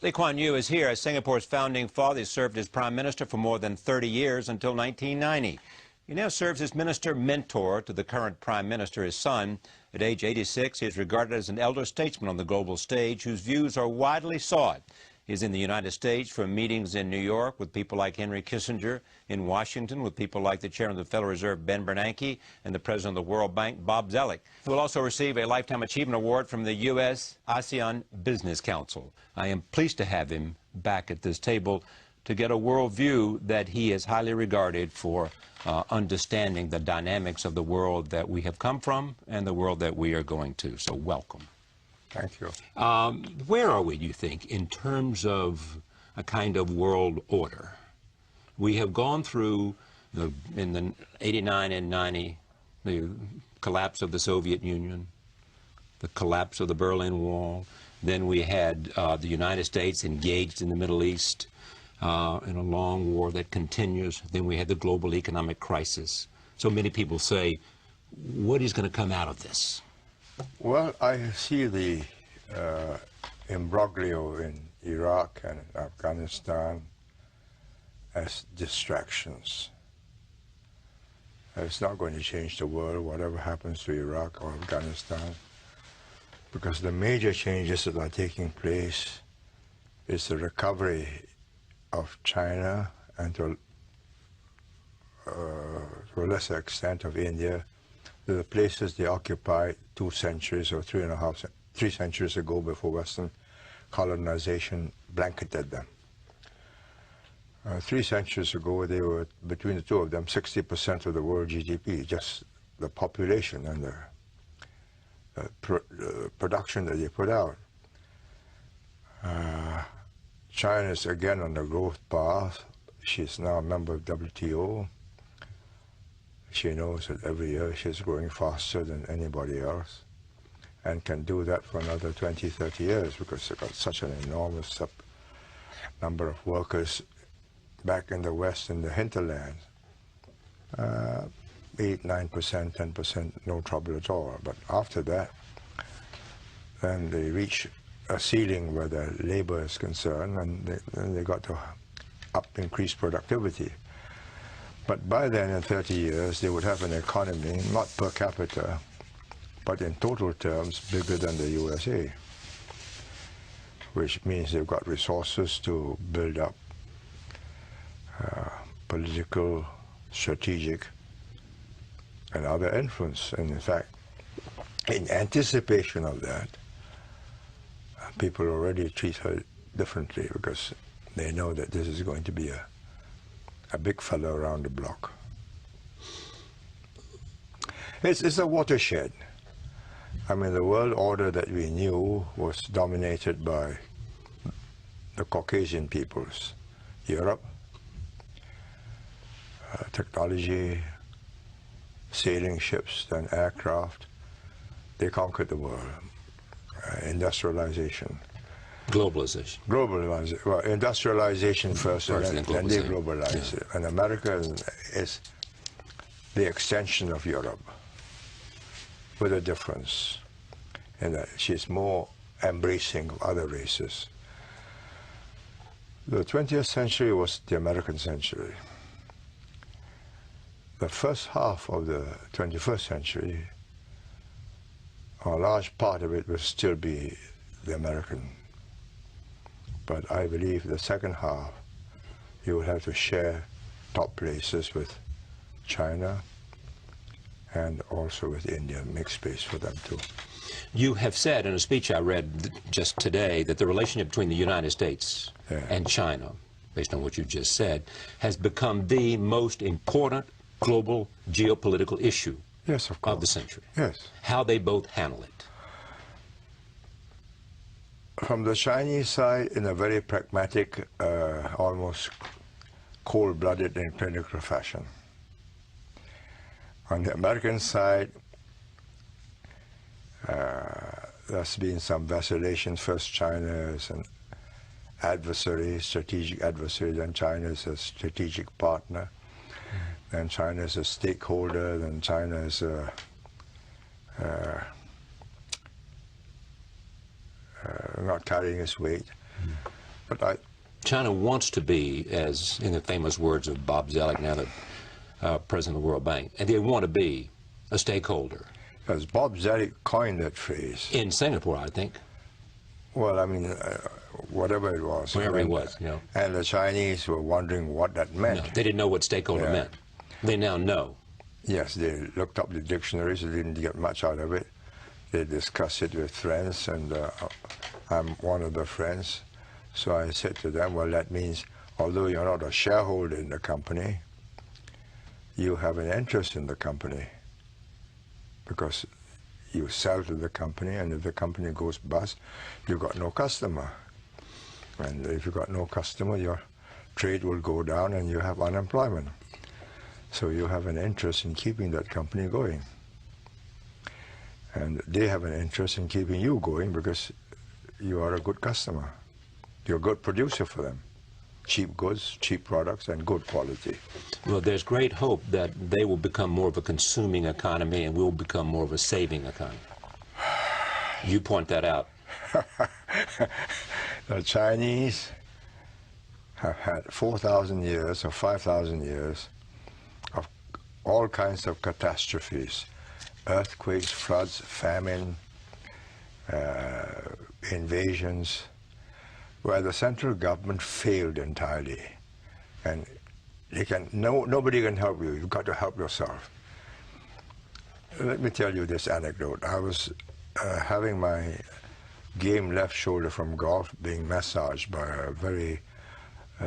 Lee Kuan Yew is here as Singapore's founding father. He served as prime minister for more than 30 years until 1990. He now serves as minister mentor to the current prime minister, his son. At age 86, he is regarded as an elder statesman on the global stage whose views are widely sought. He's in the United States for meetings in New York with people like Henry Kissinger, in Washington with people like the chairman of the Federal Reserve, Ben Bernanke, and the president of the World Bank, Bob Zoellick. He will also receive a Lifetime Achievement Award from the U.S. ASEAN Business Council. I am pleased to have him back at this table to get a worldview that he is highly regarded for understanding the dynamics of the world that we have come from and the world that we are going to. So welcome. Thank you. Where are we, do you think, in terms of a kind of world order? We have gone through, in the 89 and 90, the collapse of the Soviet Union, the collapse of the Berlin Wall. Then we had the United States engaged in the Middle East in a long war that continues. Then we had the global economic crisis. So many people say, what is going to come out of this? Well, I see the imbroglio in Iraq and Afghanistan as distractions. It's not going to change the world, whatever happens to Iraq or Afghanistan, because the major changes that are taking place is the recovery of China and to a lesser extent of India, the places they occupied 2 centuries or 3 centuries ago before Western colonization blanketed them. 3 centuries ago, they were, between the two of them, 60% of the world GDP, just the population and the production that they put out. China is again on the growth path. She's now a member of WTO. She knows that every year she's growing faster than anybody else and can do that for another 20, 30 years because they've got such an enormous number of workers back in the West in the hinterland. 8%, 9%, 10%, no trouble at all. But after that, then they reach a ceiling where the labor is concerned and they got to increase productivity. But by then, in 30 years, they would have an economy, not per capita, but in total terms, bigger than the USA, which means they've got resources to build up political, strategic, and other influence. And in fact, in anticipation of that, people already treat her differently because they know that this is going to be a big fellow around the block. It's a watershed. I mean, the world order that we knew was dominated by the Caucasian peoples. Europe, technology, sailing ships, then aircraft. They conquered the world. Industrialization. Globalization. Globalization. Well, industrialization first and then they globalize it. And America is the extension of Europe, with a difference in that she's more embracing of other races. The 20th century was the American century. The first half of the 21st century, a large part of it will still be the American. But I believe the second half, you will have to share top places with China and also with India, make space for them too. You have said in a speech I read just today that the relationship between the United States and China, based on what you just said, has become the most important global geopolitical issue of the century. Yes. How they both handle it. From the Chinese side, in a very pragmatic, almost cold-blooded and clinical fashion. On the American side, there's been some vacillation. First, China is an adversary, strategic adversary, then China is a strategic partner, then China is a stakeholder, then China is a not carrying its weight. But China wants to be, as in the famous words of Bob Zoellick, now the president of the World Bank, and they want to be a stakeholder. As Bob Zoellick coined that phrase. In Singapore, I think. Well, I mean, whatever it was. Wherever it was, you know. And the Chinese were wondering what that meant. No, they didn't know what stakeholder meant. They now know. Yes, they looked up the dictionaries. They didn't get much out of it. They discussed it with friends, and I'm one of the friends. So I said to them, well, that means although you're not a shareholder in the company, you have an interest in the company because you sell to the company, and if the company goes bust, you've got no customer. And if you've got no customer, your trade will go down and you have unemployment. So you have an interest in keeping that company going. And they have an interest in keeping you going because you are a good customer. You're a good producer for them. Cheap goods, cheap products, and good quality. Well, there's great hope that they will become more of a consuming economy and we'll become more of a saving economy. You point that out. The Chinese have had 4,000 years or 5,000 years of all kinds of catastrophes. Earthquakes, floods, famine, invasions, where the central government failed entirely. And nobody can help you. You've got to help yourself. Let me tell you this anecdote. I was having my game left shoulder from golf being massaged by a very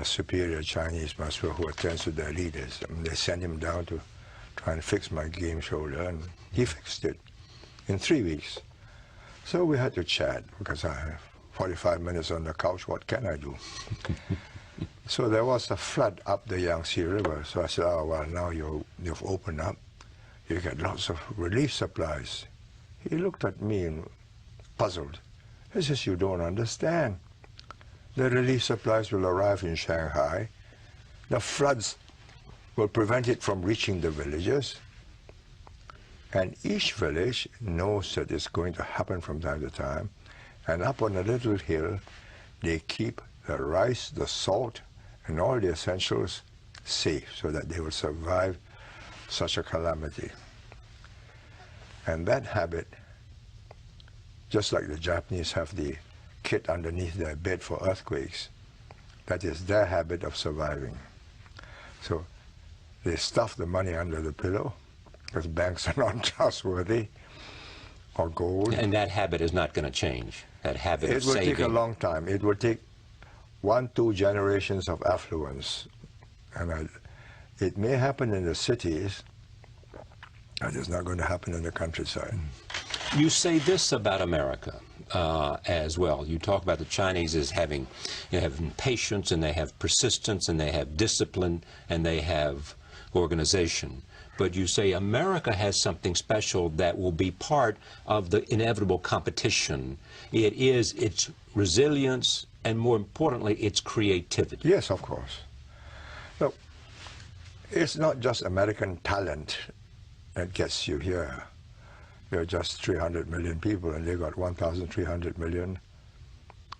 superior Chinese master who attends to their leaders. And they sent him down to try and fix my game shoulder, and he fixed it in 3 weeks. So we had to chat because I have 45 minutes on the couch, what can I do? So there was a flood up the Yangtze River. So I said, oh, well, now you've opened up. You get lots of relief supplies. He looked at me and puzzled. He says, you don't understand. The relief supplies will arrive in Shanghai. The floods will prevent it from reaching the villages. And each village knows that it's going to happen from time to time. And up on a little hill, they keep the rice, the salt, and all the essentials safe so that they will survive such a calamity. And that habit, just like the Japanese have the kit underneath their bed for earthquakes, that is their habit of surviving. So they stuff the money under the pillow because banks are not trustworthy, or gold. And that habit is not going to change. That habit of saving. It will take a long time. It will take 1-2 generations of affluence. And it may happen in the cities, and it's not going to happen in the countryside. You say this about America as well. You talk about the Chinese as having patience, and they have persistence, and they have discipline, and they have organization. But you say America has something special that will be part of the inevitable competition. It is its resilience and, more importantly, its creativity. Yes, of course. Look, it's not just American talent that gets you here. There are just 300 million people, and they got 1,300 million,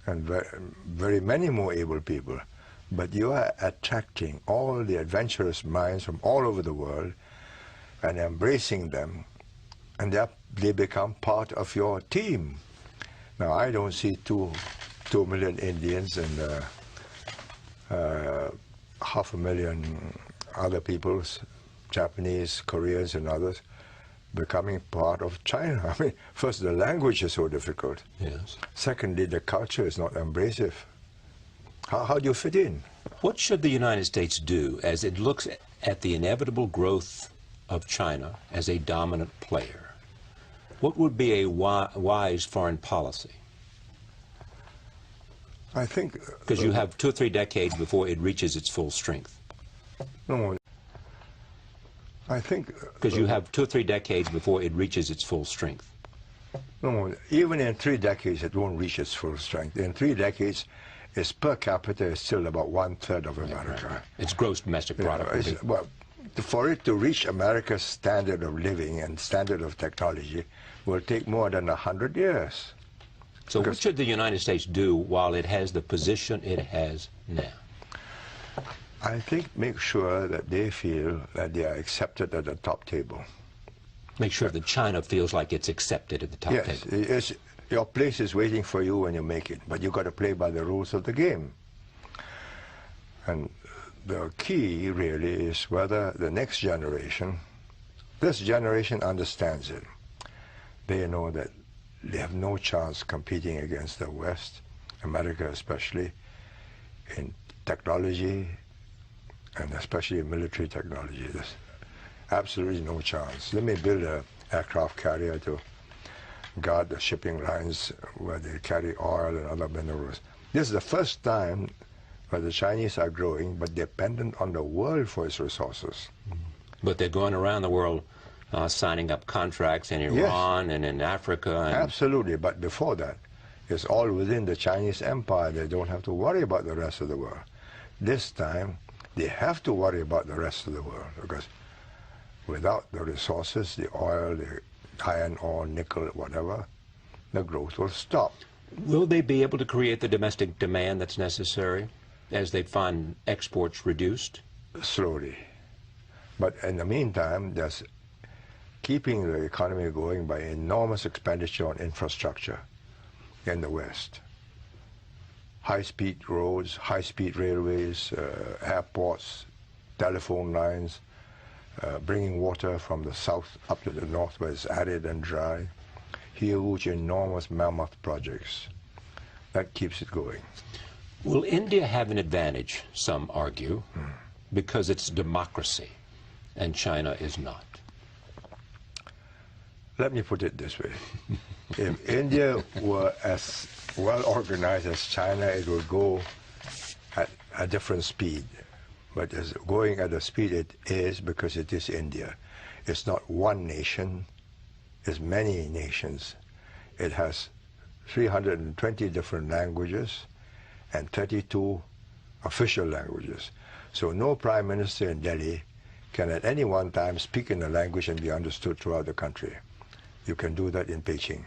and very many more able people. But you are attracting all the adventurous minds from all over the world and embracing them, and they become part of your team. Now, I don't see 2 million Indians and 500,000 other peoples, Japanese, Koreans, and others, becoming part of China. I mean, first, the language is so difficult. Yes. Secondly, the culture is not embracive. How do you fit in? What should the United States do as it looks at the inevitable growth of China as a dominant player? What would be a wise foreign policy? I think... Because you have 2 or 3 decades before it reaches its full strength. No, I think... Because you have 2 or 3 decades before it reaches its full strength. No, even in 3 decades, it won't reach its full strength. In 3 decades, its per capita is still about 1/3 of America. Right. Its gross domestic product. Well, for it to reach America's standard of living and standard of technology will take more than 100 years. So what should the United States do while it has the position it has now? I think make sure that they feel that they are accepted at the top table. Make sure that China feels like it's accepted at the top table. Yes, your place is waiting for you when you make it, but you've got to play by the rules of the game. And the key really is whether the next generation, this generation understands it. They know that they have no chance competing against the West, America especially, in technology, and especially military technology. There's absolutely no chance. Let me build an aircraft carrier to guard the shipping lines where they carry oil and other minerals. This is the first time where the Chinese are growing, but dependent on the world for its resources. But they're going around the world signing up contracts in Iran and in Africa. And absolutely, but before that, it's all within the Chinese empire. They don't have to worry about the rest of the world. This time, they have to worry about the rest of the world, because without the resources, the oil, the iron ore, nickel, whatever, the growth will stop. Will they be able to create the domestic demand that's necessary as they find exports reduced? Slowly. But in the meantime, there's keeping the economy going by enormous expenditure on infrastructure in the West. High-speed roads, high-speed railways, airports, telephone lines, bringing water from the south up to the north where it's arid and dry. Huge, enormous mammoth projects. That keeps it going. Will India have an advantage, some argue, because it's democracy and China is not? Let me put it this way. If India were as well organized as China, it would go at a different speed. But it's going at the speed it is because it is India. It's not one nation, it's many nations. It has 320 different languages and 32 official languages. So no prime minister in Delhi can at any one time speak in a language and be understood throughout the country. You can do that in Beijing.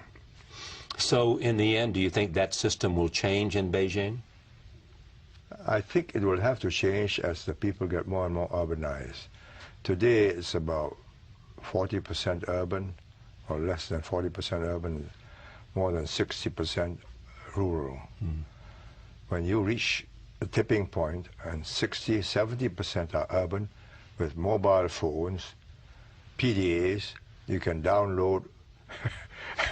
So in the end, do you think that system will change in Beijing? I think it will have to change as the people get more and more urbanized. Today it's about 40% urban, or less than 40% urban, more than 60% rural. When you reach the tipping point and 60, 70% are urban with mobile phones, PDAs, you can download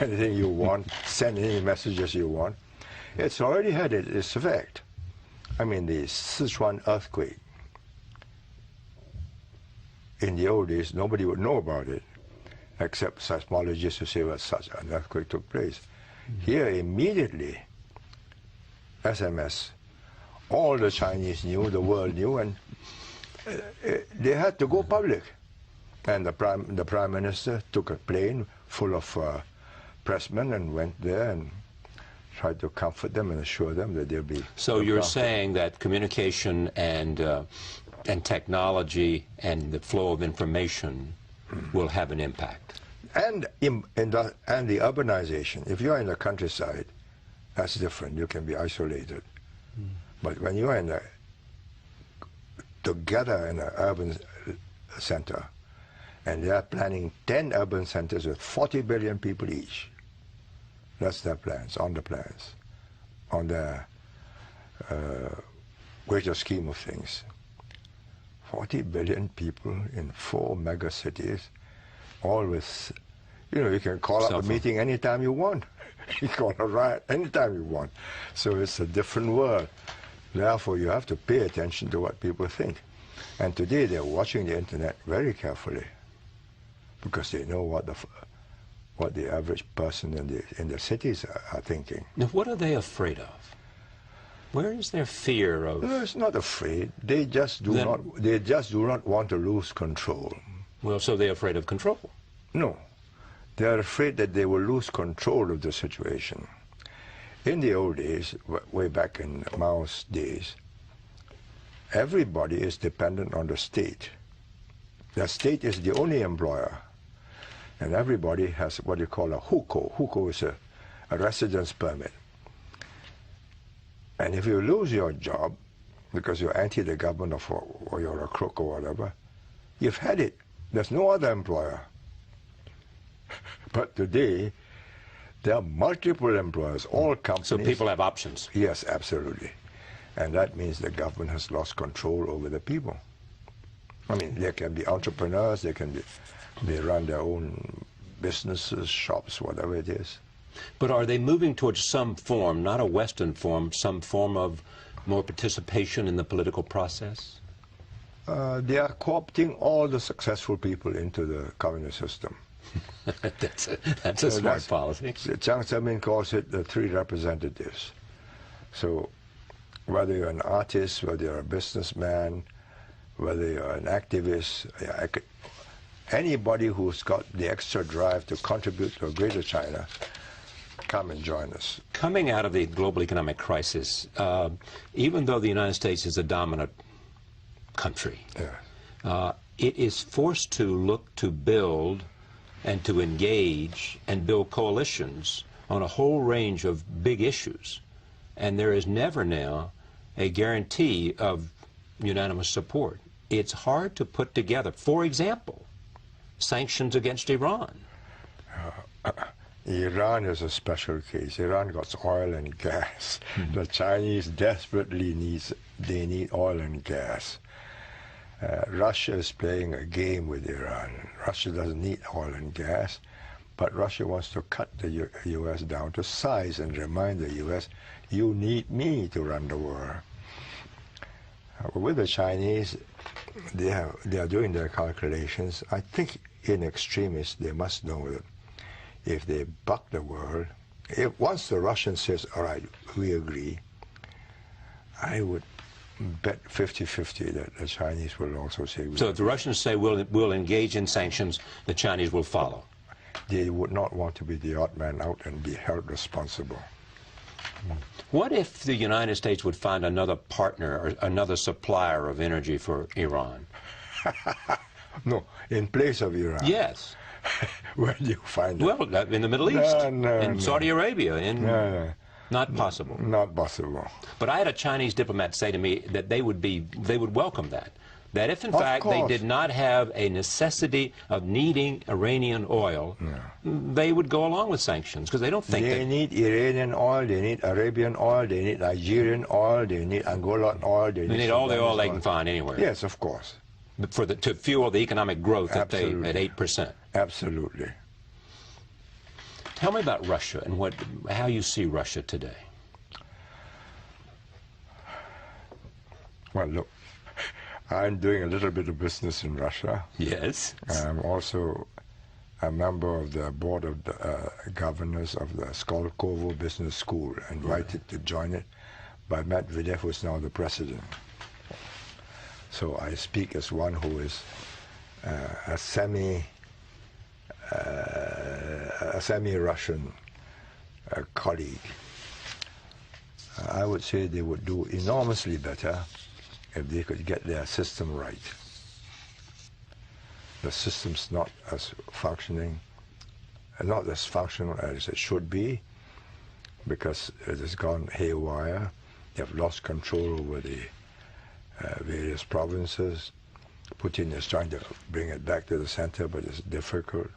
anything you want, send any messages you want. It's already had its effect. I mean, the Sichuan earthquake, in the old days, nobody would know about it, except seismologists who say, well, such an earthquake took place. Here, immediately, SMS, all the Chinese knew, the world knew, and they had to go public. And the prime minister took a plane full of pressmen and went there and tried to comfort them and assure them that they'll be. So you're saying that communication and technology and the flow of information will have an impact. And the urbanization. If you're in the countryside, that's different. You can be isolated. But when you are together in an urban center, and they are planning 10 urban centers with 40 billion people each. That's their plans, on the greater scheme of things. 40 billion people in 4 mega cities, all with, you can call up a meeting anytime you want. You call a riot anytime you want. So it's a different world. Therefore, you have to pay attention to what people think. And today they're watching the internet very carefully, because they know what the average person in the cities are thinking. Now, what are they afraid of? Where is their fear of? No, it's not afraid. They just do not want to lose control. Well, so they're afraid of control. No, they are afraid that they will lose control of the situation. In the old days, way back in Mao's days, everybody is dependent on the state. The state is the only employer. And everybody has what you call a hukou. Hukou is a residence permit. And if you lose your job because you're anti the government or you're a crook or whatever, you've had it. There's no other employer. But today, there are multiple employers, all companies. So people have options. Yes, absolutely. And that means the government has lost control over the people. I mean, they can be entrepreneurs, they run their own businesses, shops, whatever it is. But are they moving towards some form, not a Western form, some form of more participation in the political process? They are co-opting all the successful people into the communist system. that's a smart policy. Jiang Zemin calls it the three representatives. So whether you're an artist, whether you're a businessman, whether you're an activist, anybody who's got the extra drive to contribute to a greater China, come and join us. Coming out of the global economic crisis, even though the United States is a dominant country, it is forced to look to build and to engage and build coalitions on a whole range of big issues. And there is never now a guarantee of unanimous support. It's hard to put together, for example, sanctions against Iran. Iran is a special case. Iran got oil and gas. The Chinese desperately need oil and gas. Russia is playing a game with Iran. Russia doesn't need oil and gas, but Russia wants to cut the U.S. down to size and remind the U.S., you need me to run the world. With the Chinese, they are doing their calculations. I think in extremis, they must know that if they buck the world, once the Russian says, all right, we agree, I would bet 50-50 that the Chinese will also say we So if the Russians say we'll engage in sanctions, the Chinese will follow? They would not want to be the odd man out and be held responsible. What if the United States would find another partner or another supplier of energy for Iran? No, in place of Iran. Yes. Where do you find it? Well, in the Middle East, in Saudi Arabia, No. Not possible. Not possible. But I had a Chinese diplomat say to me that they would welcome that. That if in fact they did not have a necessity of needing Iranian oil, they would go along with sanctions because they don't think they need Iranian oil, they need Arabian oil, they need Nigerian oil, they need Angolan oil, they need all the oil they can find anywhere. Yes, of course. To fuel the economic growth at 8%. Absolutely. Tell me about Russia and how you see Russia today. Well, look, I'm doing a little bit of business in Russia. Yes. I'm also a member of the board of the governors of the Skolkovo Business School, invited to join it by Medvedev, who is now the president. So I speak as one who is a semi-Russian colleague. I would say they would do enormously better if they could get their system right. The system's not as functional as it should be, because it has gone haywire. They have lost control over the various provinces. Putin is trying to bring it back to the center, but it's difficult.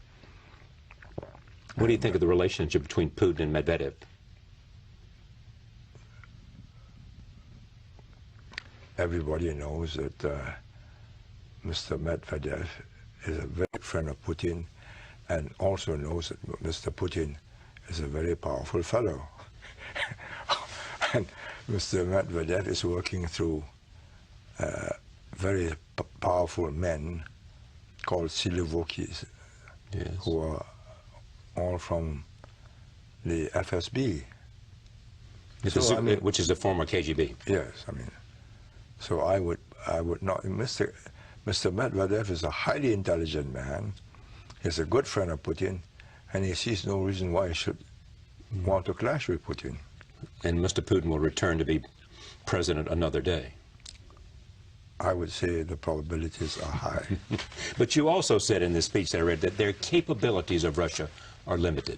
What do you think of the relationship between Putin and Medvedev? Everybody knows that Mr. Medvedev is a very good friend of Putin, and also knows that Mr. Putin is a very powerful fellow. And Mr. Medvedev is working through very powerful men called Silivokis, who are all from the FSB. Which is the former KGB. Yes, I mean, so I would not. Mr. Medvedev is a highly intelligent man. He's a good friend of Putin, and he sees no reason why he should want to clash with Putin. And Mr. Putin will return to be president another day. I would say the probabilities are high. But you also said in this speech that I read that their capabilities of Russia are limited.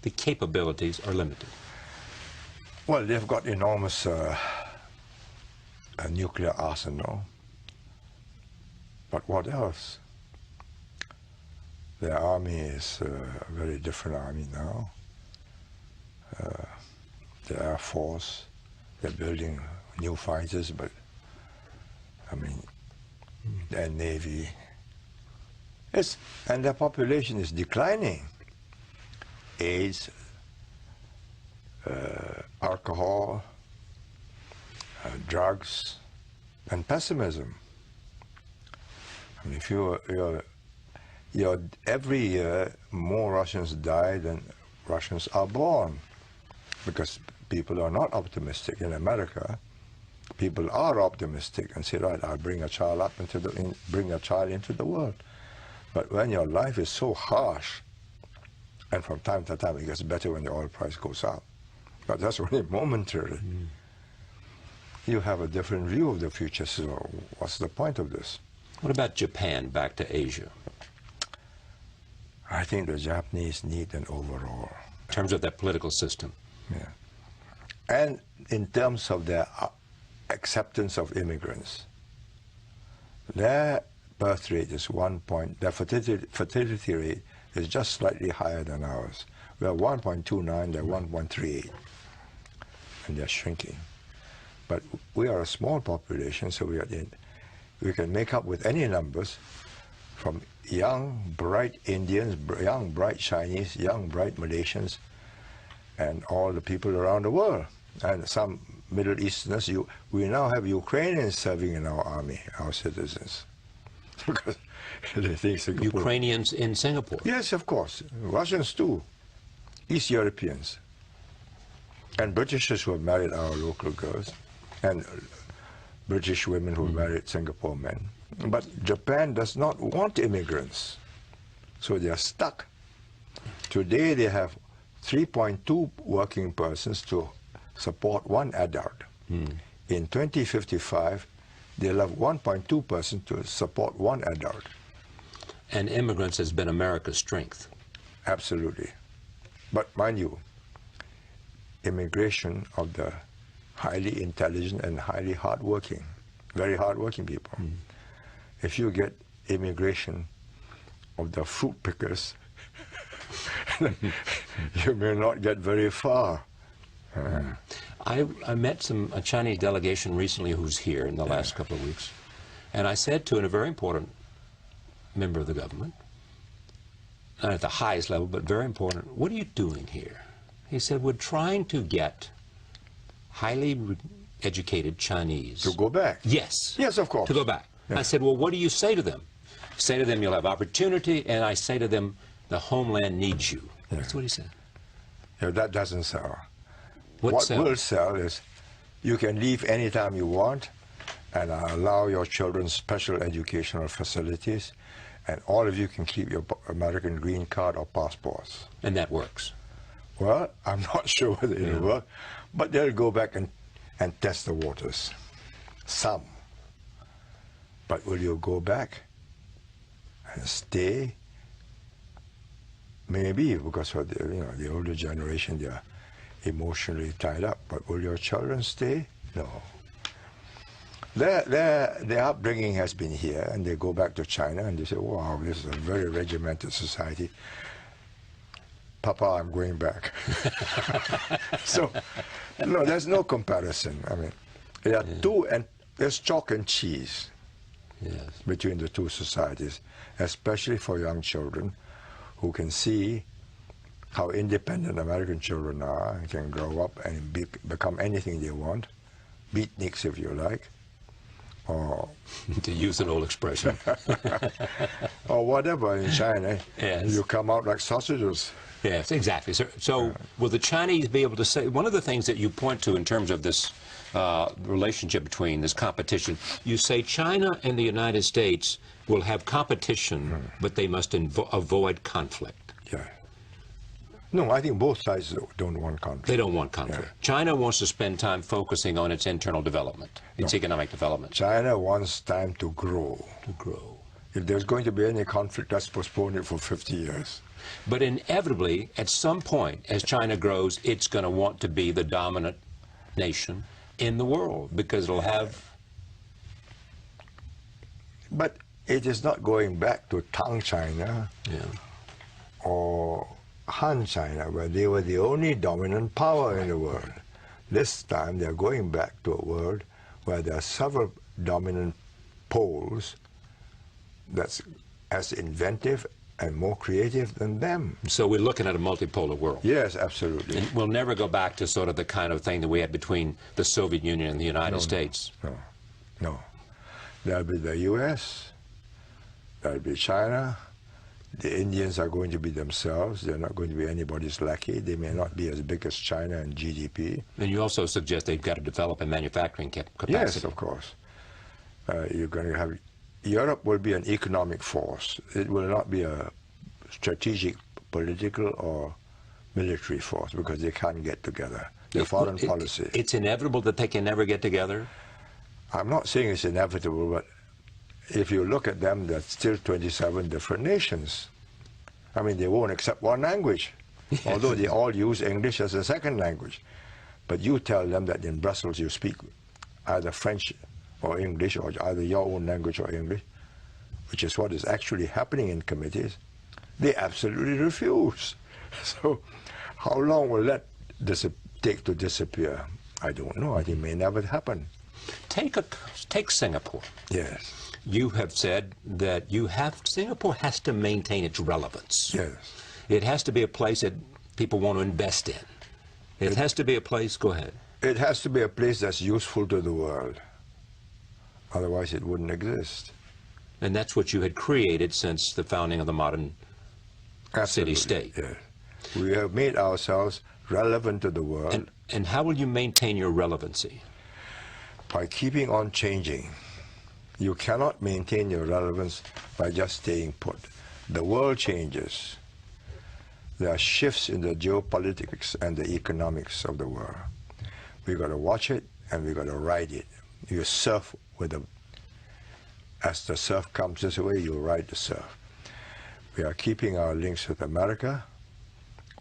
The capabilities are limited. Well, they've got enormous nuclear arsenal. But what else? Their army is a very different army now. The Air Force, they're building new fighters, but I mean, their Navy. And their population is declining. AIDS, alcohol, drugs, and pessimism. I mean, if every year more Russians die than Russians are born, because people are not optimistic. In America, people are optimistic and say, right, I'll bring a child up bring a child into the world. But when your life is so harsh, and from time to time it gets better when the oil price goes up, but that's only momentary. You have a different view of the future, so what's the point of this? What about Japan, back to Asia? I think the Japanese need an overhaul. In terms of their political system? Yeah. And in terms of their acceptance of immigrants. Their birth rate is their fertility rate is just slightly higher than ours. We are 1.29, they're 1.38, and they're shrinking. But we are a small population, so we can make up with any numbers, from young, bright Indians, young, bright Chinese, young, bright Malaysians, and all the people around the world. And some Middle Easterners, we now have Ukrainians serving in our army, our citizens. Because they think Singapore... Ukrainians in Singapore? Yes, of course. Russians too. East Europeans. And Britishers who have married our local girls. And British women who married Singapore men. But Japan does not want immigrants. So they are stuck. Today they have 3.2 working persons to support one adult. In 2055, they'll have 1.2 persons to support one adult. And immigrants has been America's strength. Absolutely. But mind you, immigration of the highly intelligent and highly hardworking, very hardworking people. If you get immigration of the fruit pickers, you may not get very far. I met a Chinese delegation recently who's here in the last couple of weeks, and I said to a very important member of the government, not at the highest level, but very important, what are you doing here? He said, we're trying to get highly educated Chinese. To go back? Yes. Yes, of course. To go back. Yeah. I said, well, what do you say to them? I say to them, you'll have opportunity, and I say to them, the homeland needs you. That's what he said. Yeah, that doesn't sell. What will sell is you can leave anytime you want and allow your children special educational facilities, and all of you can keep your American green card or passports. And that works? Well, I'm not sure whether it'll work, but they'll go back and test the waters. Some. But will you go back and stay? Maybe, because for the older generation, they are emotionally tied up. But will your children stay? No. Their upbringing has been here, and they go back to China and they say, wow, this is a very regimented society. Papa, I'm going back. So, no, there's no comparison. I mean, there are there's chalk and cheese between the two societies, especially for young children who can see how independent American children are and can grow up and become anything they want, beatniks if you like, or to use an old expression, or whatever in China. Yes. You come out like sausages. Yes, exactly. So will the Chinese be able to say, one of the things that you point to in terms of this relationship between this competition, you say China and the United States will have competition, but they must avoid conflict. Yeah. No, I think both sides don't want conflict. They don't want conflict. Yeah. China wants to spend time focusing on its internal development, its economic development. China wants time to grow. To grow. If there's going to be any conflict, let's postpone it for 50 years. But inevitably, at some point, as China grows, it's going to want to be the dominant nation in the world, because it'll have... But it is not going back to Tang China or Han China, where they were the only dominant power in the world. This time they're going back to a world where there are several dominant poles that's as inventive and more creative than them. So we're looking at a multipolar world. Yes, absolutely. And we'll never go back to sort of the kind of thing that we had between the Soviet Union and the United States. No. There'll be the U.S., there'll be China. The Indians are going to be themselves. They're not going to be anybody's lackey. They may not be as big as China in GDP. And you also suggest they've got to develop a manufacturing capacity. Yes, of course. You're going to have... Europe will be an economic force. It will not be a strategic, political, or military force, because they can't get together. The foreign policy. It's inevitable that they can never get together? I'm not saying it's inevitable, but if you look at them, there's still 27 different nations. I mean, they won't accept one language, although they all use English as a second language. But you tell them that in Brussels you speak either French or English, or either your own language or English, which is what is actually happening in committees, they absolutely refuse. So how long will that take to disappear? I don't know. I think it may never happen. Take Singapore. Yes. You have said that Singapore has to maintain its relevance. Yes. It has to be a place that people want to invest in. It has to be a place, go ahead. It has to be a place that's useful to the world. Otherwise it wouldn't exist. And that's what you had created since the founding of the modern city-state. Yes. We have made ourselves relevant to the world. And how will you maintain your relevancy? By keeping on changing. You cannot maintain your relevance by just staying put. The world changes. There are shifts in the geopolitics and the economics of the world. We've got to watch it and we've got to ride it. You surf with the... As the surf comes this way, you ride the surf. We are keeping our links with America,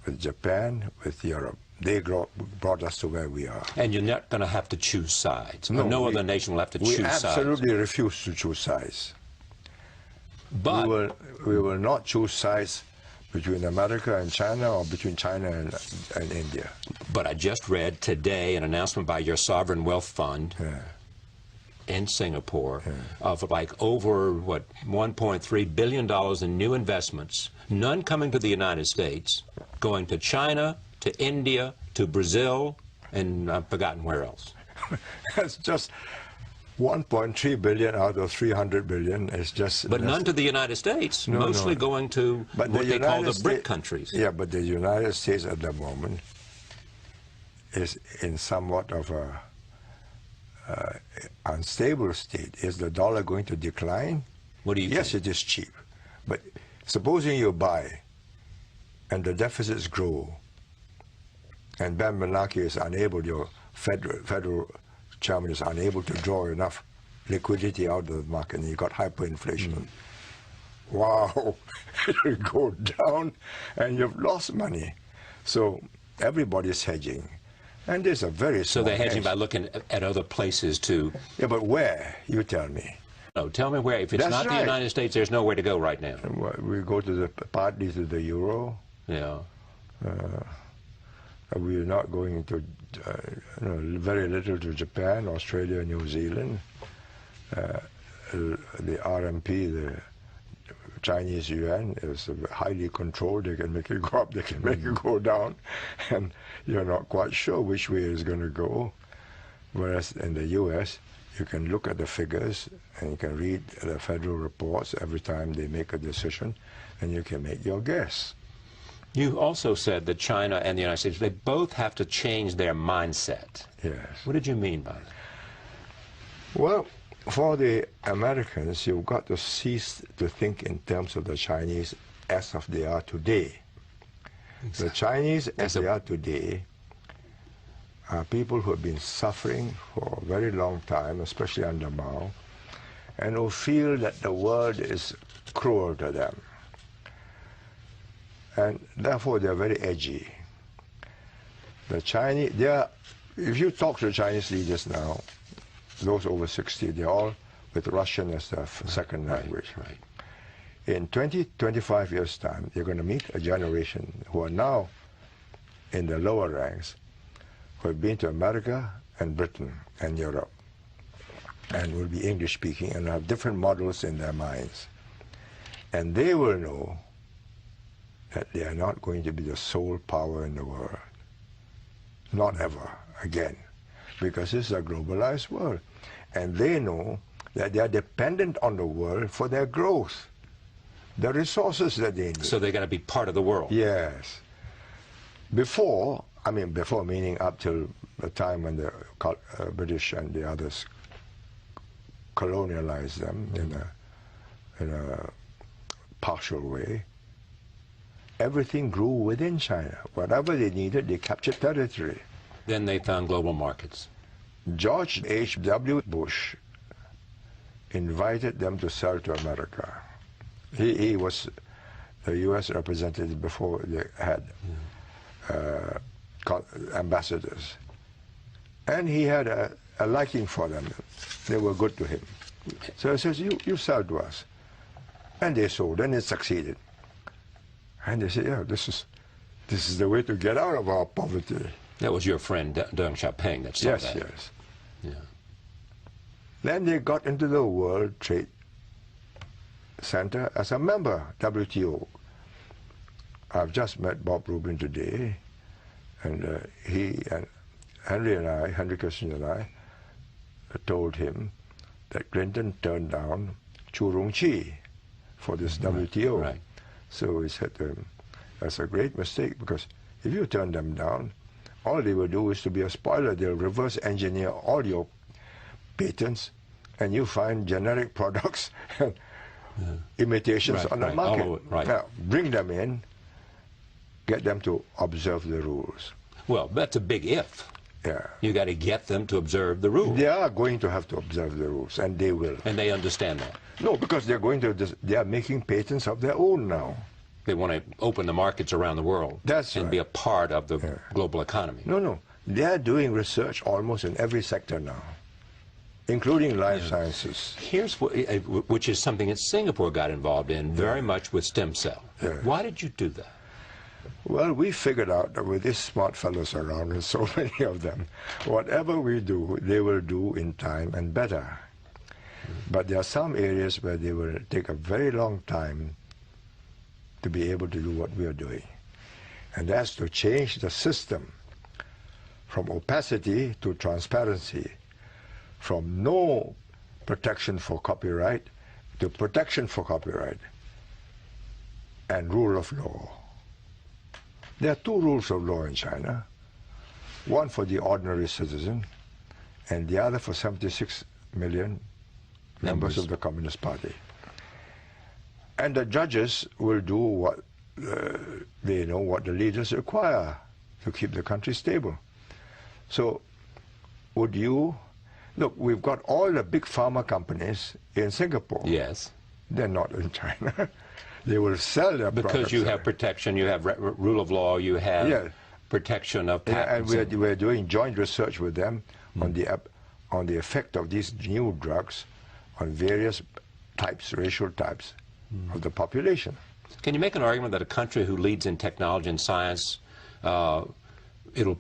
with Japan, with Europe. They brought us to where we are. And you're not going to have to choose sides. No other nation will have to choose sides. We absolutely refuse to choose sides. But we will not choose sides between America and China, or between China and India. But I just read today an announcement by your sovereign wealth fund in Singapore of like over, what, $1.3 billion in new investments, none coming to the United States, going to China, to India, to Brazil, and I've forgotten where else. That's just 1.3 billion out of 300 billion is just... But none to the United States, mostly going to what they call the BRIC countries. Yeah, but the United States at the moment is in somewhat of a unstable state. Is the dollar going to decline? What do you Yes, think? it is cheap. But supposing you buy and the deficits grow and Ben Bernanke is unable, your federal chairman is unable to draw enough liquidity out of the market, and you got hyperinflation. Wow, it'll go down and you've lost money. So everybody's hedging. And there's a very small So they're hedging hedge. by looking at other places too. Yeah, but where? You tell me. No, tell me where. If it's That's not the right. United States, there's nowhere to go right now. We go to partly to the euro. Yeah. We're not going to, very little to Japan, Australia, New Zealand. The RMP, the Chinese yuan, is highly controlled. They can make it go up, they can make it go down, and you're not quite sure which way it's going to go. Whereas in the US, you can look at the figures and you can read the federal reports every time they make a decision, and you can make your guess. You also said that China and the United States, they both have to change their mindset. Yes. What did you mean by that? Well, for the Americans, you've got to cease to think in terms of the Chinese as of they are today. The Chinese as they are today are people who have been suffering for a very long time, especially under Mao, and who feel that the world is cruel to them. And therefore they're very edgy. The Chinese, they are if you talk to the Chinese leaders now, those over 60, they're all with Russian as their second language. Right. In 20, 25 years' time, you're going to meet a generation who are now in the lower ranks, who have been to America and Britain and Europe, and will be English-speaking and have different models in their minds. And they will know that they are not going to be the sole power in the world. Not ever again, because this is a globalized world. And they know that they are dependent on the world for their growth, the resources that they need. So they got to be part of the world. Yes. Before, I mean before meaning up till the time when the British and the others colonialized them in a partial way, everything grew within China. Whatever they needed, they captured territory. Then they found global markets. George H.W. Bush invited them to sell to America. He was the U.S. representative before they had ambassadors. And he had a liking for them. They were good to him. So he says, you sell to us. And they sold, and it succeeded. And they said, yeah, this is the way to get out of our poverty. That was your friend, Deng Xiaoping, that saw that. Yes. Yeah. Then they got into the World Trade Center as a member, WTO. I've just met Bob Rubin today, and he and Henry Kissinger and I told him that Clinton turned down Chu Rong-chi for this WTO. Right. So he said to him, that's a great mistake, because if you turn them down, all they will do is to be a spoiler. They'll reverse engineer all your patents, and you find generic products and imitations on the market. Now, bring them in, get them to observe the rules. Well, that's a big if. Yeah. You got to get them to observe the rules. They are going to have to observe the rules, and they will. And they understand that. No, because they are making patents of their own now. They want to open the markets around the world. That's and right. be a part of the global economy. No. They are doing research almost in every sector now, including life sciences. Here's which is something that Singapore got involved in very much with stem cell. Why did you do that? Well, we figured out that with these smart fellows around, and so many of them, whatever we do, they will do in time and better. But there are some areas where they will take a very long time to be able to do what we are doing. And that's to change the system from opacity to transparency, from no protection for copyright to protection for copyright, and rule of law. There are two rules of law in China, one for the ordinary citizen and the other for 76 million members of the Communist Party. And the judges will do what they know what the leaders require to keep the country stable. So would you, look, we've got all the big pharma companies in Singapore. Yes. They're not in China. They will sell their products. Because you have protection, you have rule of law, you have protection of patents. And we're doing joint research with them on the effect of these new drugs on various types, racial types of the population. Can you make an argument that a country who leads in technology and science, it will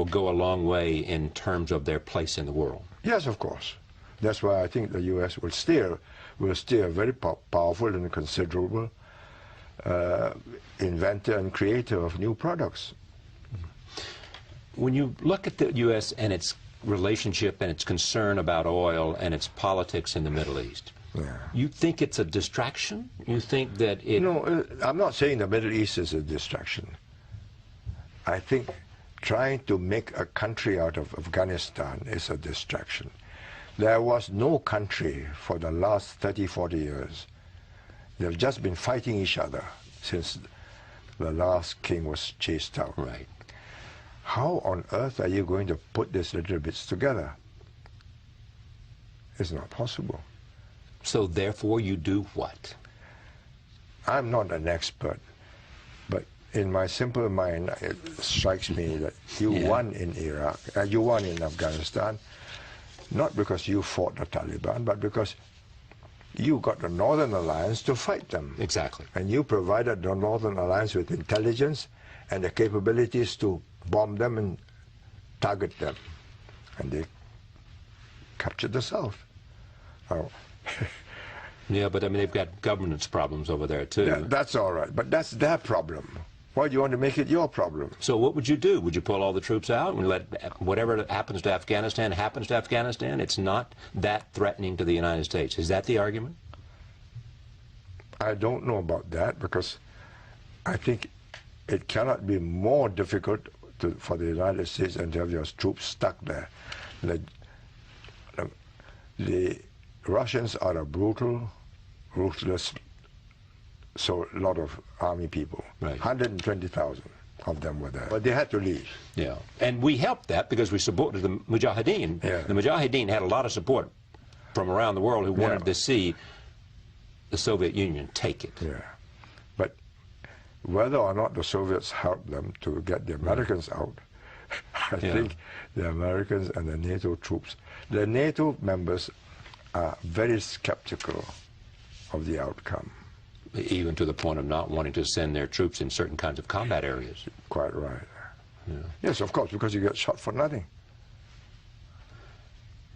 go a long way in terms of their place in the world? Yes, of course. That's why I think the U.S. will stay a very powerful and considerable inventor and creator of new products. When you look at the U.S. and its relationship and its concern about oil and its politics in the Middle East, you think it's a distraction? You think that it... No, I'm not saying the Middle East is a distraction. I think trying to make a country out of Afghanistan is a distraction. There was no country for the last 30, 40 years. They've just been fighting each other since the last king was chased out. Right. How on earth are you going to put these little bits together? It's not possible. So therefore you do what? I'm not an expert, but in my simple mind, it strikes me that you won in Iraq, you won in Afghanistan, not because you fought the Taliban, but because you got the Northern Alliance to fight them. Exactly. And you provided the Northern Alliance with intelligence and the capabilities to bomb them and target them. And they captured the South. Oh. Yeah, but I mean, they've got governance problems over there, too. Yeah, that's all right, but that's their problem. Why do you want to make it your problem? So what would you do? Would you pull all the troops out and let whatever happens to Afghanistan happens to Afghanistan? It's not that threatening to the United States. Is that the argument? I don't know about that, because I think it cannot be more difficult for the United States and to have your troops stuck there. The Russians are a brutal, ruthless, so a lot of army people. Right. 120,000 of them were there. But they had to leave. Yeah. And we helped that because we supported the Mujahideen. Yeah. The Mujahideen had a lot of support from around the world who wanted to see the Soviet Union take it. Yeah. But whether or not the Soviets helped them to get the Americans out, I think the Americans and the NATO troops, the NATO members are very skeptical of the outcome. Even to the point of not wanting to send their troops in certain kinds of combat areas. Quite right. Yeah. Yes, of course, because you get shot for nothing.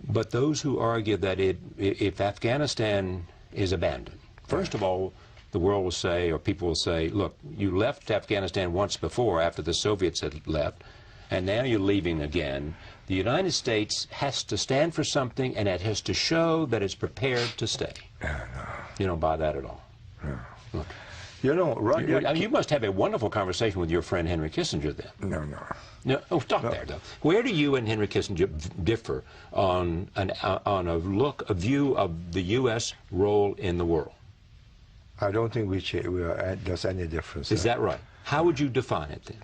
But those who argue that if Afghanistan is abandoned, first of all, the world will say, or people will say, look, you left Afghanistan once before after the Soviets had left, and now you're leaving again. The United States has to stand for something, and it has to show that it's prepared to stay. Yeah, no. You don't buy that at all. No. Look. You know, you must have a wonderful conversation with your friend Henry Kissinger then. No. No, stop there, though. Where do you and Henry Kissinger differ on a view of the U.S. role in the world? I don't think there's any difference. Is that right? How would you define it then?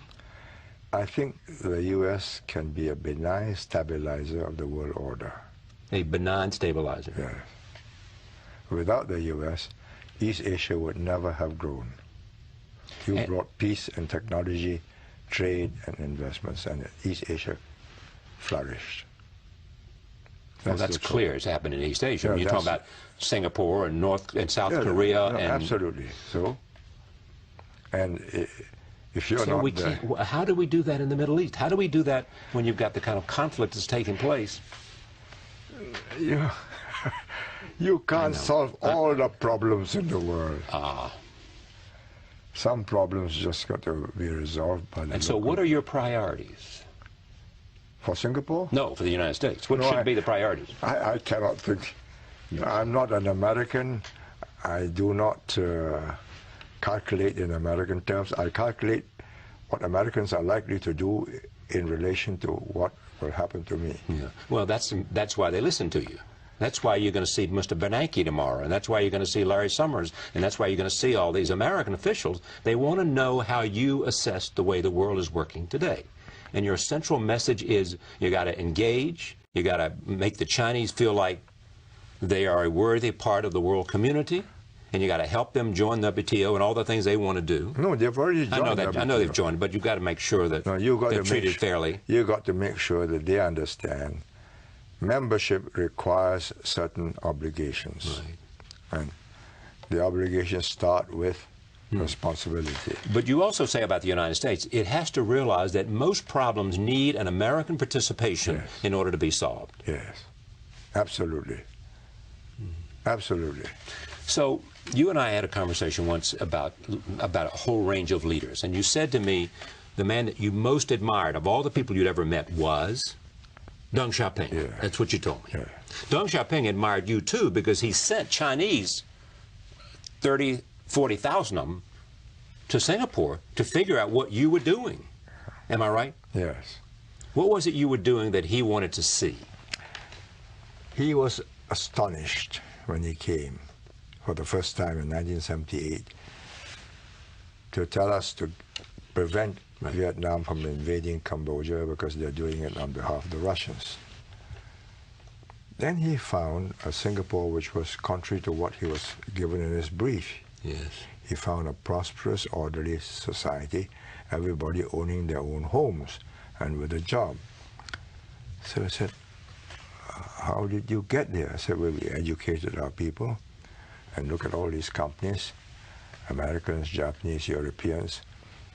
I think the U.S. can be a benign stabilizer of the world order. A benign stabilizer? Yes. Without the U.S., East Asia would never have grown. You brought peace and technology, trade and investments, and East Asia flourished. Well, that's clear. It's happened in East Asia. Yeah, you're talking about Singapore and North and South Korea. No, and absolutely. So, and if you're not there, how do we do that in the Middle East? How do we do that when you've got the kind of conflict that's taking place? You can't solve all the problems in the world. Some problems just got to be resolved by the And so what are your priorities? For Singapore? No, for the United States. What should be the priorities? I cannot think. I'm not an American. I do not calculate in American terms. I calculate what Americans are likely to do in relation to what will happen to me. Yeah. Well, that's why they listen to you. That's why you're going to see Mr. Bernanke tomorrow, and that's why you're going to see Larry Summers, and that's why you're going to see all these American officials. They want to know how you assess the way the world is working today. And your central message is you got to engage, you got to make the Chinese feel like they are a worthy part of the world community, and you got to help them join the WTO and all the things they want to do. No, they've already joined. I know they've joined, but you've got to make sure that they're treated fairly. You've got to make sure that they understand membership requires certain obligations. Right. And the obligations start with responsibility. But you also say about the United States, it has to realize that most problems need an American participation in order to be solved. Yes, absolutely. Absolutely. So you and I had a conversation once about a whole range of leaders, and you said to me the man that you most admired of all the people you'd ever met was Deng Xiaoping. Yeah. That's what you told me. Yeah. Deng Xiaoping admired you too because he sent Chinese, 30, 40,000 of them, to Singapore to figure out what you were doing. Am I right? Yes. What was it you were doing that he wanted to see? He was astonished when he came for the first time in 1978 to tell us to prevent Vietnam from invading Cambodia because they're doing it on behalf of the Russians. Then he found a Singapore which was contrary to what he was given in his brief. Yes. He found a prosperous, orderly society, everybody owning their own homes and with a job. So I said, how did you get there? I said, well, we educated our people, and look at all these companies, Americans, Japanese, Europeans.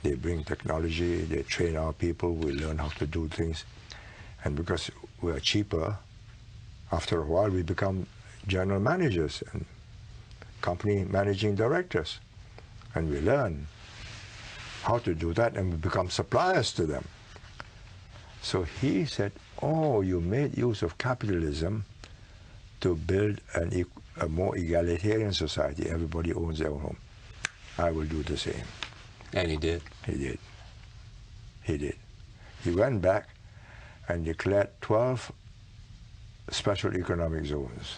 They bring technology, they train our people, we learn how to do things. And because we're cheaper, after a while we become general managers and company managing directors. And we learn how to do that, and we become suppliers to them. So he said, oh, you made use of capitalism to build a more egalitarian society. Everybody owns their own home. I will do the same. And he did? He did. He did. He went back and declared 12 special economic zones.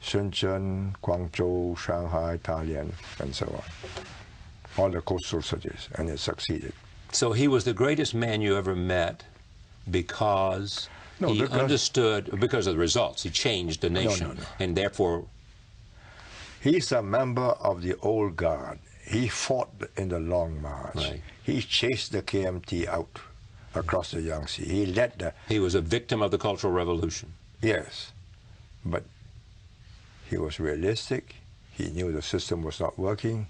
Shenzhen, Guangzhou, Shanghai, Dalian, and so on. All the coastal cities, and it succeeded. So he was the greatest man you ever met because he understood, because of the results. He changed the nation, and therefore... He's a member of the old guard. He fought in the Long March. Right. He chased the KMT out across the Yangtze. He led the... He was a victim of the Cultural Revolution. Yes, but he was realistic. He knew the system was not working.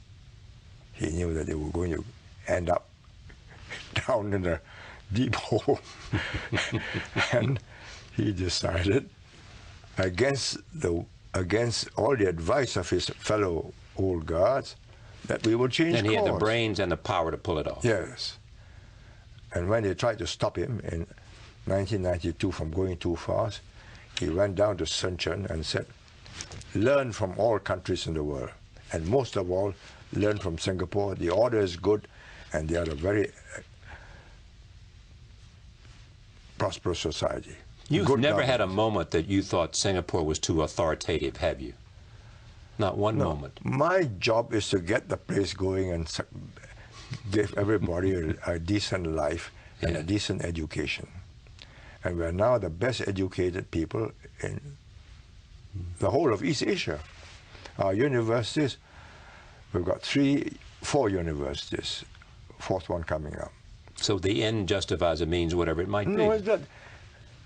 He knew that they were going to end up down in a deep hole. And he decided, against all the advice of his fellow old guards, that we would change course. And he had the brains and the power to pull it off. Yes. And when they tried to stop him in 1992 from going too fast, he went down to Shenzhen and said, learn from all countries in the world, and most of all, learn from Singapore. The order is good, and they are a very prosperous society. You've never had a moment that you thought Singapore was too authoritative, have you? Not one moment. My job is to get the place going and give everybody a decent life and a decent education. And we're now the best educated people in the whole of East Asia. Our universities, we've got 4 universities, 4th one coming up. So the end justifies the means, whatever it might be. No, it's not.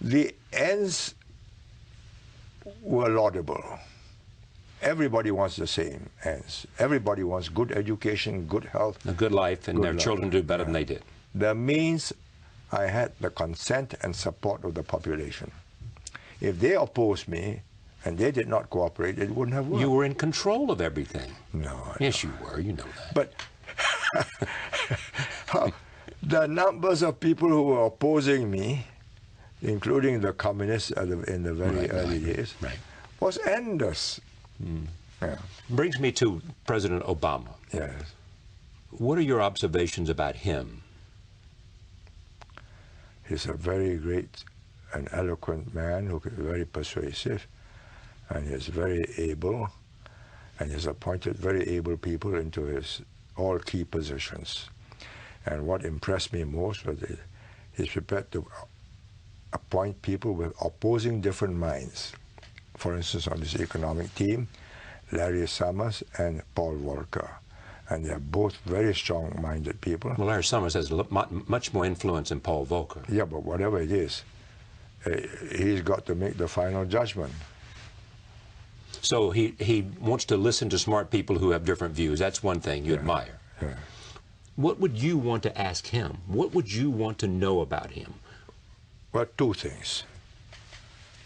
The ends were laudable. Everybody wants the same ends. Everybody wants good education, good health. A good life, and their children do better than they did. The means, I had the consent and support of the population. If they opposed me and they did not cooperate, it wouldn't have worked. You were in control of everything. No. Yes, you were. You know that. But the numbers of people who were opposing me, including the communists in the very early days, was endless. Yeah. Brings me to President Obama. Yes. What are your observations about him? He's a very great and eloquent man who is very persuasive, and he's very able, and he's appointed very able people into his all key positions. And what impressed me most was that he's prepared to appoint people with opposing different minds. For instance, on this economic team, Larry Summers and Paul Volcker. And they're both very strong-minded people. Well, Larry Summers has much more influence than Paul Volcker. Yeah, but whatever it is, he's got to make the final judgment. So he wants to listen to smart people who have different views. That's one thing you admire. Yeah. What would you want to ask him? What would you want to know about him? Well, 2 things.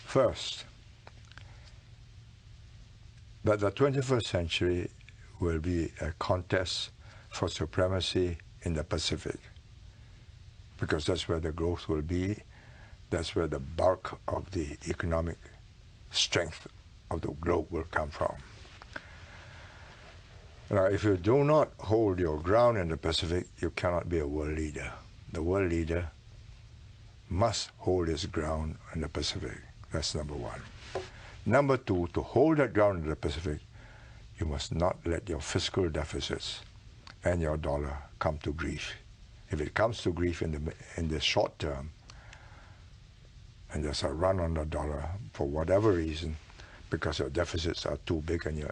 First, that the 21st century will be a contest for supremacy in the Pacific, because that's where the growth will be. That's where the bulk of the economic strength of the globe will come from. Now, if you do not hold your ground in the Pacific, you cannot be a world leader. The world leader must hold his ground in the Pacific. That's number 1. Number 2, to hold that ground in the Pacific, you must not let your fiscal deficits and your dollar come to grief. If it comes to grief in the short term, and there's a run on the dollar for whatever reason, because your deficits are too big and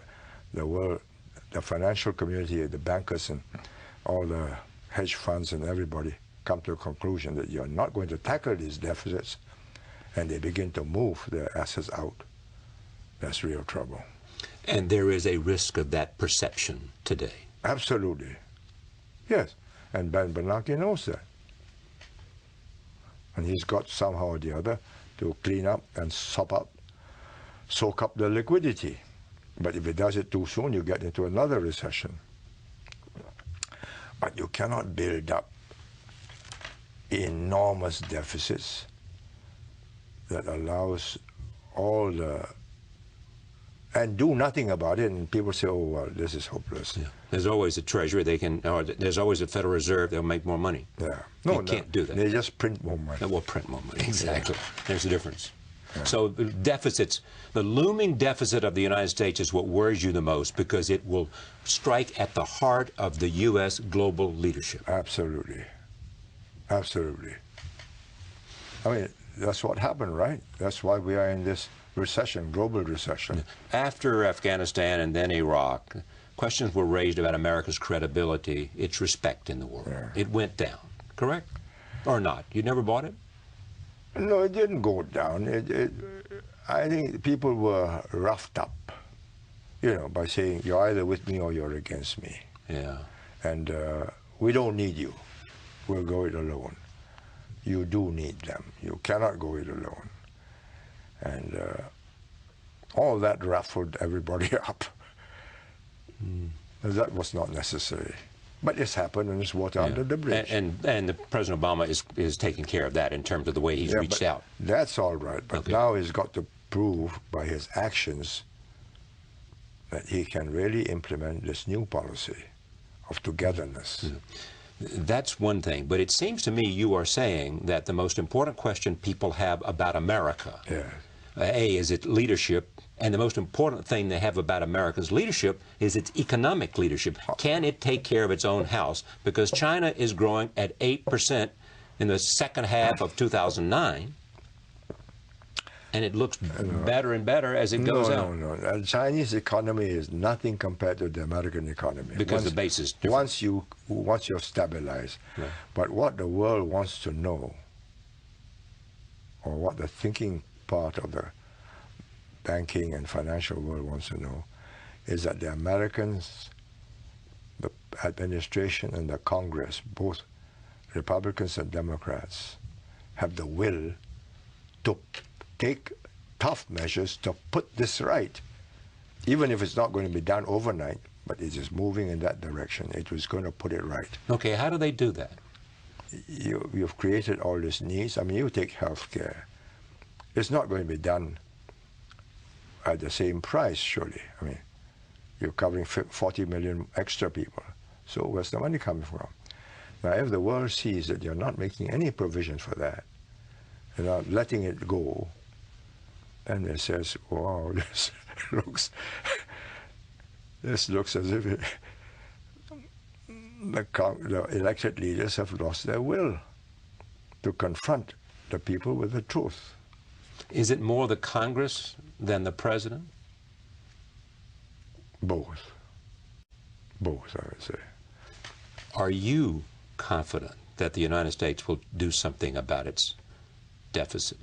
the world the financial community, the bankers and all the hedge funds and everybody come to a conclusion that you're not going to tackle these deficits, and they begin to move their assets out, that's real trouble. And there is a risk of that perception today. Absolutely. Yes. And Ben Bernanke knows that. And he's got somehow or the other to clean up and soak up the liquidity. But if he does it too soon, you get into another recession. But you cannot build up enormous deficits that allows all the, and do nothing about it, and people say, oh, well, this is hopeless. Yeah. There's always a treasury, or there's always a Federal Reserve, they'll make more money. Yeah. You can't do that. They just print more money. They will print more money, exactly. Yeah. There's a difference. Yeah. So deficits, the looming deficit of the United States is what worries you the most, because it will strike at the heart of the U.S. global leadership. Absolutely. Absolutely. I mean, that's what happened, right? That's why we are in this recession, global recession. After Afghanistan and then Iraq, questions were raised about America's credibility, its respect in the world. Yeah. It went down, correct? Or not? You never bought it? No, it didn't go down. I think people were roughed up, you know, by saying, you're either with me or you're against me. Yeah. And we don't need you. We'll go it alone. You do need them. You cannot go it alone. And all that ruffled everybody up. Mm. That was not necessary. But it's happened, and it's water under the bridge. And the President Obama is taking care of that in terms of the way he's reached out. That's all right. But now he's got to prove by his actions that he can really implement this new policy of togetherness. Mm. That's one thing. But it seems to me you are saying that the most important question people have about America, is its leadership, and the most important thing they have about America's leadership is its economic leadership. Can it take care of its own house? Because China is growing at 8% in the second half of 2009, and it looks better and better as it goes out. No. The Chinese economy is nothing compared to the American economy. Because the base is different. Once you're stabilized. Right. But what the world wants to know, or what the thinking part of the banking and financial world wants to know, is that the Americans, the administration and the Congress, both Republicans and Democrats, have the will to take tough measures to put this right, even if it's not going to be done overnight, but it is moving in that direction. It was going to put it right. Okay, how do they do that? You've created all these needs. I mean, you take health care. It's not going to be done at the same price, surely. I mean, you're covering 40 million extra people. So where's the money coming from? Now, if the world sees that you're not making any provision for that, you're not letting it go, and it says, wow, this looks as if the elected leaders have lost their will to confront the people with the truth. Is it more the Congress than the President? Both. Both, I would say. Are you confident that the United States will do something about its deficit,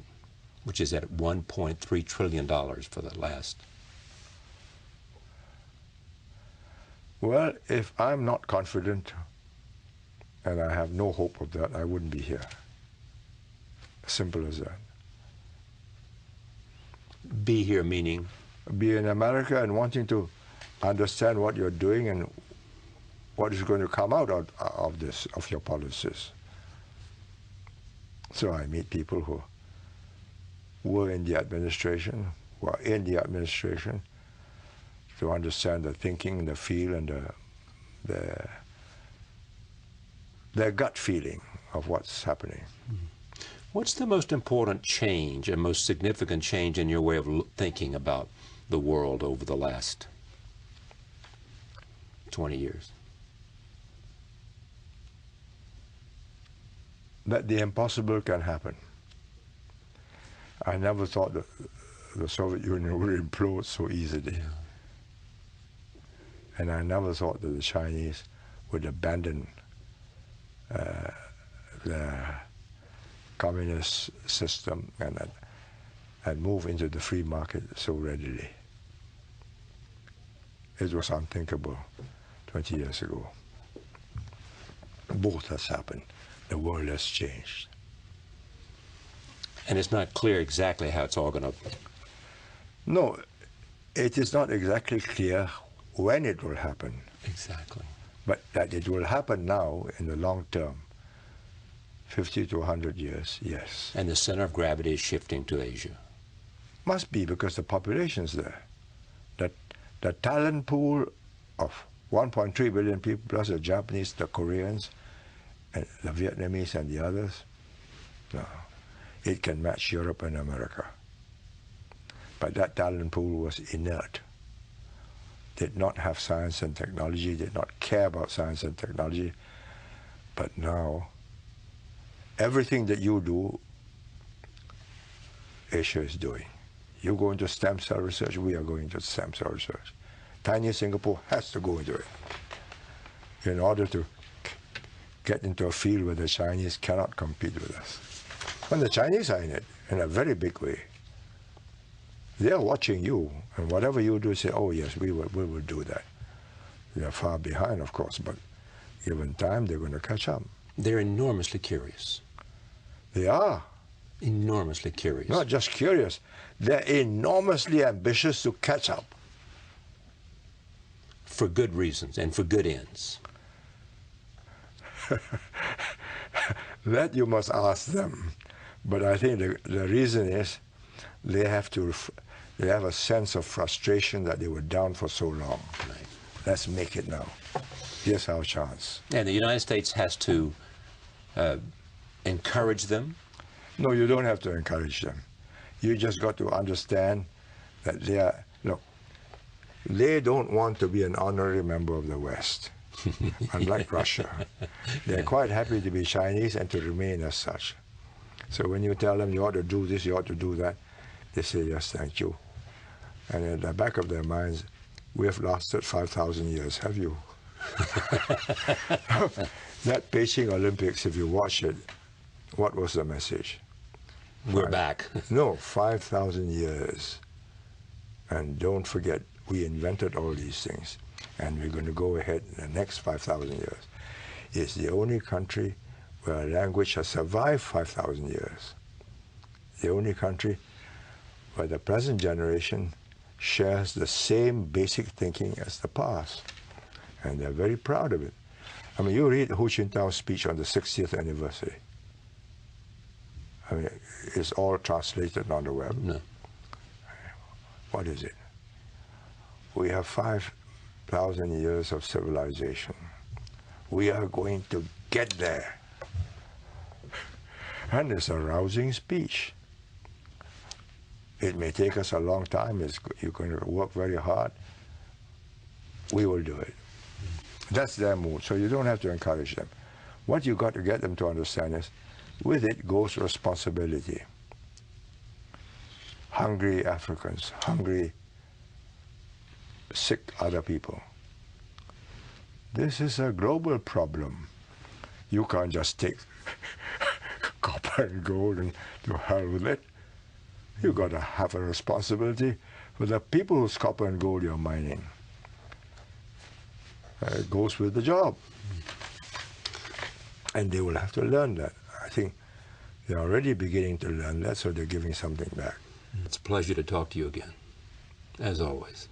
which is at $1.3 trillion for the last? Well, if I'm not confident, and I have no hope of that, I wouldn't be here. Simple as that. Be here meaning? Be in America and wanting to understand what you're doing and what is going to come out of this, of your policies. So I meet people who were in the administration, who are in the administration, to understand the thinking, the feel, and their gut feeling of what's happening. Mm-hmm. What's the most important change and most significant change in your way of thinking about the world over the last 20 years? That the impossible can happen. I never thought that the Soviet Union would implode so easily. And I never thought that the Chinese would abandon the communist system and move into the free market so readily. It was unthinkable 20 years ago. Both has happened. The world has changed. And it's not clear exactly how it's all going to... No, it is not exactly clear when it will happen. Exactly. But that it will happen now in the long term, 50 to 100 years, yes. And the center of gravity is shifting to Asia. Must be, because the population's there. The talent pool of 1.3 billion people, plus the Japanese, the Koreans, and the Vietnamese and the others, no, it can match Europe and America. But that talent pool was inert, did not have science and technology, did not care about science and technology. But now, everything that you do, Asia is doing. You go into stem cell research, we are going into stem cell research. Tiny Singapore has to go into it in order to get into a field where the Chinese cannot compete with us. And the Chinese are in it in a very big way. They are watching you, and whatever you do, say, oh yes, we will do that. They are far behind, of course, but given time, they're going to catch up. They're enormously curious. They are. Enormously curious. Not just curious, they're enormously ambitious to catch up. For good reasons and for good ends. That you must ask them. But I think the reason is they have a sense of frustration that they were down for so long. Right. Let's make it now. Here's our chance. And the United States has to encourage them? No, you don't have to encourage them. You just got to understand that they don't want to be an honorary member of the West, unlike Russia. They're quite happy to be Chinese and to remain as such. So when you tell them you ought to do this, you ought to do that, they say, yes, thank you. And in the back of their minds, we have lasted 5,000 years, have you? That Beijing Olympics, if you watch it, what was the message? We're back. No, 5,000 years. And don't forget, we invented all these things. And we're going to go ahead in the next 5,000 years. It's the only country where a language has survived 5,000 years. The only country where the present generation shares the same basic thinking as the past. And they're very proud of it. I mean, you read Hu Jintao's speech on the 60th anniversary. I mean, it's all translated on the web. No. What is it? We have 5,000 years of civilization. We are going to get there. And it's a rousing speech. It may take us a long time. You're going to work very hard. We will do it. That's their mood. So you don't have to encourage them. What you got to get them to understand is, with it goes responsibility. Hungry Africans, hungry, sick other people. This is a global problem. You can't just take copper and gold and to hell with it. You got to have a responsibility for the people whose copper and gold you're mining. It goes with the job. And they will have to learn that. I think they're already beginning to learn that, so they're giving something back. It's a pleasure to talk to you again, as always.